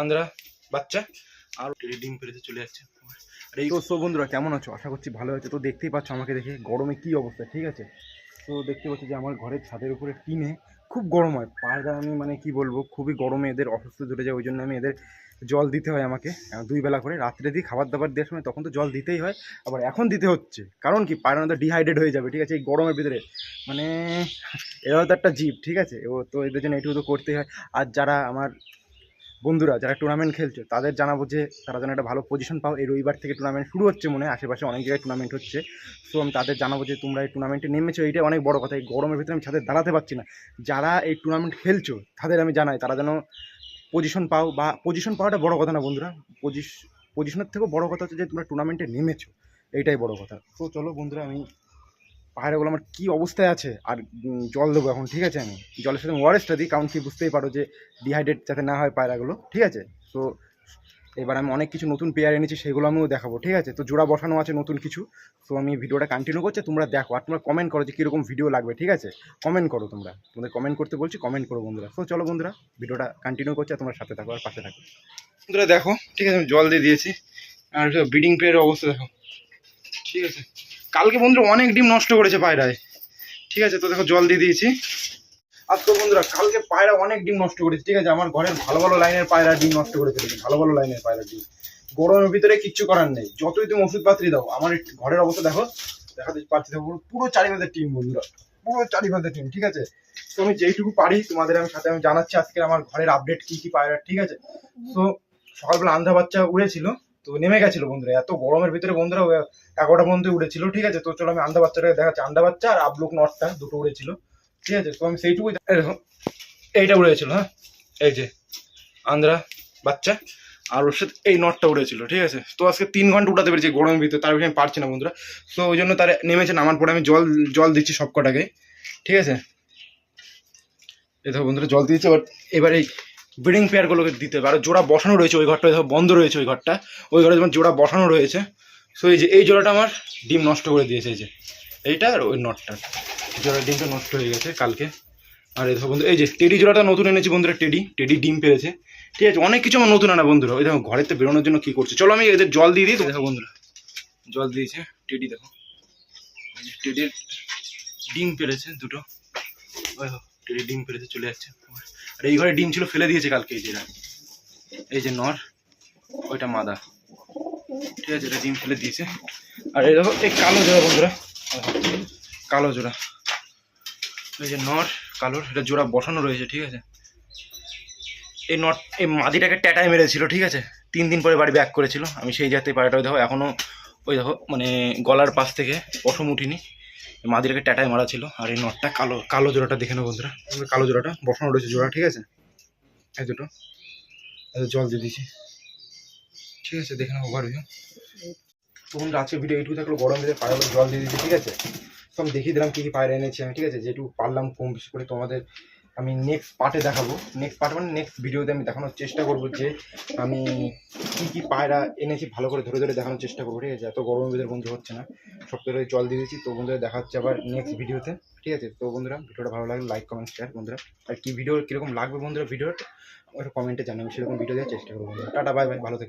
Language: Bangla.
আন্দ্রা বাচ্চা আর ডিম পেড়েতে চলে যাচ্ছে। আর এই তো বন্ধুরা কেমন আছো? আশা করছি ভালো আছে। তো দেখতেই পাচ্ছ আমাকে দেখে গরমে কি অবস্থা, ঠিক আছে? তো দেখতে পাচ্ছি যে আমার ঘরের ছাদের উপরে টিনে খুব গরম হয় পায়রা, আমি মানে কি বলবো, খুবই গরমে এদের অসুস্থ ধরে যায়। ওই জন্য আমি এদের জল দিতে হয় আমাকে 2 বেলা করে। রাত্রে দিই খাবার দাবার দেওয়ার সময়, তখন তো জল দিতেই হয়, আবার এখন দিতে হচ্ছে। কারণ কি, পায়রা তো ডিহাইড্রেট হয়ে যাবে, ঠিক আছে, এই গরমের ভিতরে। মানে এরাও তো একটা জীব, ঠিক আছে, ও তো এদের জন্য এইটুকু তো করতেই হয়। আর যারা আমার বন্ধুরা যারা টুর্নামেন্ট খেলছে তাদের জানাবো যে তারা যেন একটা ভালো পজিশন পাও। এই রবিবার থেকে টুর্নামেন্ট শুরু হচ্ছে, মনে হয় আশেপাশে অনেক জায়গায় টুর্নামেন্ট হচ্ছে। সো আমি তাদের জানাবো যে তোমরা এই টুর্নামেন্টে নেমেছো, এইটাই অনেক বড় কথা। এই গরমের ভিতরে আমি ছাদে দাঁড়াতে পারছি না। যারা এই টুর্নামেন্ট খেলছো তাদের আমি জানাই তারা যেন পজিশন পাও, বা পজিশন পাওয়াটা বড় কথা না বন্ধুরা, পজিশনের থেকেও বড় কথা হচ্ছে যে তোমরা টুর্নামেন্টে নেমেছো, এইটাই বড় কথা। তো চলো বন্ধুরা, আমি পায়রাগুলো আমার কী অবস্থায় আছে আর জল দেবো এখন, ঠিক আছে? আমি জলের সাথে ওয়ারেসটা দিই, কারণ কি বুঝতেই পারো যে ডিহাইড্রেট যাতে না হয় পায়রাগুলো, ঠিক আছে? তো এবার আমি অনেক কিছু নতুন পেয়ার এনেছি, সেগুলো আমিও দেখাবো, ঠিক আছে? তো জোড়া বসানো আছে নতুন কিছু। তো আমি ভিডিওটা কন্টিনিউ করছি, তোমরা দেখো আর তোমরা কমেন্ট করো যে কীরকম ভিডিও লাগবে, ঠিক আছে? কমেন্ট করো, তোমাদের কমেন্ট করতে বলছি, কমেন্ট করো বন্ধুরা। তো চলো বন্ধুরা, ভিডিওটা কন্টিনিউ করছি আর তোমরা সাথে থাকো আর পাশে থাকো বন্ধুরা। দেখো, ঠিক আছে, আমি জল দিয়ে দিয়েছি। আর ব্রিডিং পেয়ারের অবস্থা দেখো, ঠিক আছে? কালকে বন্ধুরা অনেক ডিম নষ্ট করেছে পায়রায়, ঠিক আছে? তো দেখো জল দিয়ে দিয়েছি। আর তো বন্ধুরা কালকে পায়রা অনেক ডিম নষ্ট করেছে, ঠিক আছে? আমার ঘরের ভালো ভালো লাইনের পায়রা ডিম নষ্ট করে ফেলেছে, ভালো ভালো লাইনের পায়রা ডিম। গরমের ভিতরে কিচ্ছু করার নেই, যতই তুমি ওষুধ পাত্রী দাও। আমার ঘরের অবস্থা দেখো, দেখাতে পাচ্ছি, দেখো পুরো চারিপাশের টিম বন্ধুরা, পুরো চারিপাশের টিম, ঠিক আছে? তো আমি যেইটুকু পারি তোমাদের আমি জানাচ্ছি আজকে আমার ঘরের আপডেট কি কি পায়রা, ঠিক আছে? তো সকালবেলা আন্ধা বাচ্চা উড়েছিল, তো নেমে গেছিল বন্ধুরা, এত গরমের ভিতরে বন্ধুরা 11টা পর্যন্ত উড়েছিল, ঠিক আছে? তো চলো আমি আন্ধা বাচ্চাটাকে দেখাচ্ছি। আন্ধা বাচ্চা আর আবলুক নটটা দুটো উড়েছিল, ঠিক আছে? তো আমি সেইটুকুই দেখো, এইটা উড়েছিল, হ্যাঁ, এই যে আন্দ্রা বাচ্চা, আর ওর সাথে এই নটটা উড়েছিল, ঠিক আছে? তো আজকে 3 ঘন্টা উঠাতে পেরেছি গরমের ভিতরে, তার বেশি আমি পারছি না বন্ধুরা। তো ওই জন্য তারা নেমেছে, নামার পরে আমি জল জল দিচ্ছি সব কটাকে, ঠিক আছে? এই দেখো বন্ধুরা জল দিয়েছে। এবার এই ব্রিডিং পেয়ারগুলোকে দিতে হবে। আর জোড়া বসানো রয়েছে ওই ঘরটা, দেখো বন্ধ রয়েছে ওই ঘরটা, ওই ঘরে যেমন জোড়া বসানো রয়েছে। সো এই যে এই জোড়াটা আমার ডিম নষ্ট করে দিয়েছে, এই যে এইটা আর ওই নটটা, জোড়া ডিমটা নষ্ট হয়ে গেছে কালকে। আর এই দেখো বন্ধু, এই যে টেডি জোড়াটা নতুন এনেছি বন্ধুরা, টেডি ডিম পেরেছে, ঠিক আছে? অনেক কিছু আমার নতুন আনা বন্ধুরা। ওই দেখো ঘরেতে বেরোনোর জন্য কি করছে, চলো আমি এদের জল দিয়ে দিই। তো দেখো বন্ধুরা জল দিয়েছে টেডি, দেখো টেডির ডিম পেরেছে দুটো, ওই দেখো টেডি ডিম পেরেছে চলে যাচ্ছে। আর এই ঘরে ডিম ছিল ফেলে দিয়েছে কালকে, এই যে নর, ওইটা মাদা, ঠিক আছে? এটা ডিম ফেলে দিয়েছে। আর এই দেখো এই কালো জোড়া বন্ধুরা, কালো জোড়া, এই যে নর কালোর, এটা জোড়া বসানো রয়েছে, ঠিক আছে? এই মাদিটাকে ট্যাটায় মেরেছিল, ঠিক আছে? 3 দিন পরে বাড়ি ব্যাক করেছিল। আমি সেই জাতীয় পায়রাটা, ওই দেখো এখনও, ওই দেখো মানে গলার পাশ থেকে পশম উঠিনি, মাদিটাকে ট্যাটায় মারা ছিল। আর এই নটটা কালো, কালো জোড়াটা দেখে নেবো বন্ধুরা, কালো জোড়াটা বসানো রয়েছে জোড়া, ঠিক আছে? এই দুটো জল দিয়ে দিয়েছি, ঠিক আছে? দেখে নেবো ওভারভিউ। তো বন্ধুরা আজকে ভিডিও এইটুকু থাকলো, গরম ভিতরে পায়রা জল দিয়ে দিয়েছি, ঠিক আছে? তো আমি দেখিয়ে দিলাম কী কী পায়রা এনেছি আমি, ঠিক আছে? যেটুকু পারলাম কম বেশি করে তোমাদের আমি নেক্সট পার্টে দেখাবো। নেক্সট পার্ট মানে নেক্সট ভিডিওতে আমি দেখানোর চেষ্টা করবো যে আমি কী কী পায়রা এনেছি, ভালো করে ধরে ধরে দেখানোর চেষ্টা করবো, ঠিক আছে? এত গরমের ভিতরে বন্ধু হচ্ছে না, সব করে জল দিয়ে দিয়েছি। তো বন্ধুরা দেখা হচ্ছে আবার নেক্সট ভিডিওতে, ঠিক আছে? তো বন্ধুরা ভিডিওটা ভালো লাগলে লাইক কমেন্ট শেয়ার বন্ধুরা। আর কি ভিডিও কীরকম লাগবে বন্ধুরা, ভিডিওটা একটা কমেন্টে জানাবেন, সেরকম ভিডিও দেওয়ার চেষ্টা করবো বন্ধুরা। টাটা, বাই বাই, ভালো থেকো।